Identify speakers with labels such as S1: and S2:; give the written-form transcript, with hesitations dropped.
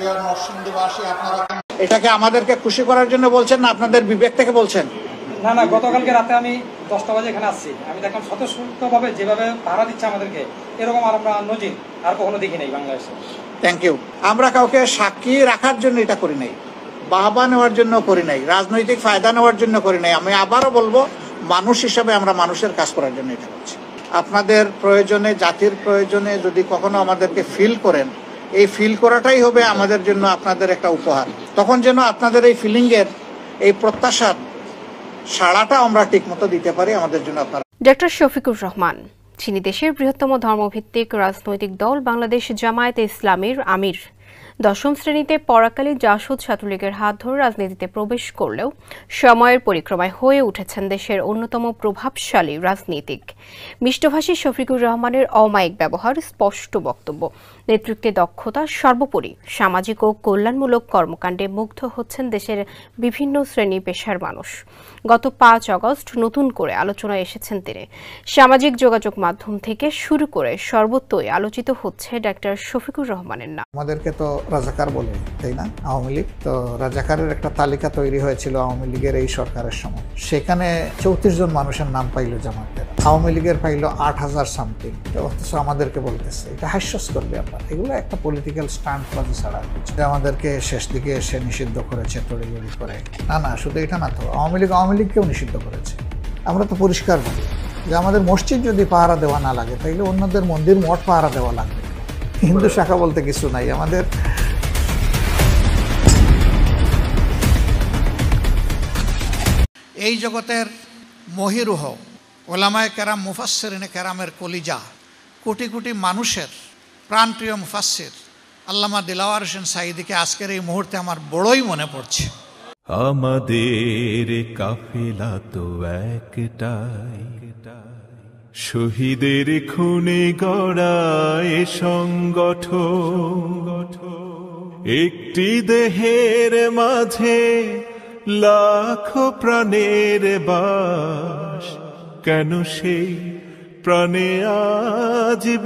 S1: প্রিয় নরসিংদীবাসী, আপনারা এটাকে আমাদেরকে খুশি করার জন্য বলছেন না আপনাদের বিবেক থেকে বলছেন?
S2: না না, গতকালকে রাতে আমি 10টা বাজে এখানে আসছি, আমি দেখলাম স্বতঃস্ফূর্তভাবে যেভাবে পাহারা দিচ্ছে আমাদেরকে, এরকম আর আমরা নজির আর কখনো দেখি নাই বাংলাদেশে।
S1: Thank you. আমরা কাউকে সাক্ষী রাখার জন্য এটা করি নাই, বাহবা নেওয়ার জন্য করি নাই, রাজনৈতিক ফায়দা নেওয়ার জন্য করি নাই। আমি আবারও বলবো, মানুষ হিসাবে আমরা মানুষের কাজ করার জন্য এটা করছি। আপনাদের প্রয়োজনে, জাতির প্রয়োজনে যদি কখনো আমাদেরকে ফিল করেন, এই ফিল করাটাই হবে আমাদের জন্য আপনাদের একটা উপহার। তখন যেন আপনাদের এই ফিলিংয়ের, এই প্রত্যাশার সাড়াটা আমরা ঠিকমতো দিতে পারি আমাদের জন্য। আপনারা
S3: ডক্টর শফিকুর রহমান, যিনি দেশের বৃহত্তম ধর্মভিত্তিক রাজনৈতিক দল বাংলাদেশ জামায়াতে ইসলামীর আমির, 10ম শ্রেণীতে পড়াকালীন জাসদ ছাত্রলীগের হাত ধরে রাজনীতিতে প্রবেশ করলেও সময়ের পরিক্রমায় হয়ে উঠেছেন দেশের অন্যতম প্রভাবশালী রাজনীতিক। মিষ্টভাষী শফিকুর রহমানের অমায়িক ব্যবহার, স্পষ্ট বক্তব্য, নেতৃত্বে দক্ষতা, সর্বোপরি সামাজিক ও কল্যাণমূলক কর্মকাণ্ডে মুগ্ধ হচ্ছেন দেশের বিভিন্ন শ্রেণী পেশার মানুষ। গত 5 আগস্ট নতুন করে আলোচনায় এসেছেন তিনি। সামাজিক যোগাযোগ মাধ্যম থেকে শুরু করে সর্বত্রই আলোচিত হচ্ছে ডক্টর শফিকুর রহমানের নাম।
S1: আমাদেরকে তো রাজাকার বলে, তাই না? আওয়ামী লীগ তো রাজাকারের একটা তালিকা তৈরি হয়েছিল আওয়ামী লীগের এই সরকারের সময়। সেখানে 34 জন মানুষের নাম পাইল জামাতের, আওয়ামী লীগের পাইল 8000 সামথিং। অথচ আমাদেরকে বলতেছে, এটা হাস্যস্কর ব্যাপার। এগুলো একটা পলিটিক্যাল স্টান্ট বাজি ছাড়া আমাদেরকে শেষ দিকে এসে নিষিদ্ধ করেছে তড়িঘড়ি করে। না, শুধু এটা না, তো আওয়ামী লীগকেও নিষিদ্ধ করেছে। আমরা তো পরিষ্কার বলি যে আমাদের মসজিদ যদি পাহারা দেওয়া না লাগে, তাইলে অন্যদের মন্দির মঠ পাহারা দেওয়া লাগবে। হিন্দু শাখা বলতে কিছু নাই আমাদের। এই জগতের মহিরুহ ওলামায়ে কেরাম, মুফাসসিরিনে কেরামের কলিজা, কোটি কোটি মানুষের প্রাণপ্রিয় মুফাসসির আল্লামা দিলওয়ার হোসেন সাঈদীকে আজকের এই মুহূর্তে আমার বড়ই মনে পড়ছে।
S4: আমাদের কাফেলা তো একটাই, শহীদের খুনে গড়ায় সংগঠন, একটি দেহের মাঝে লাখো প্রাণের বাস, কেন সেই প্রাণে আজ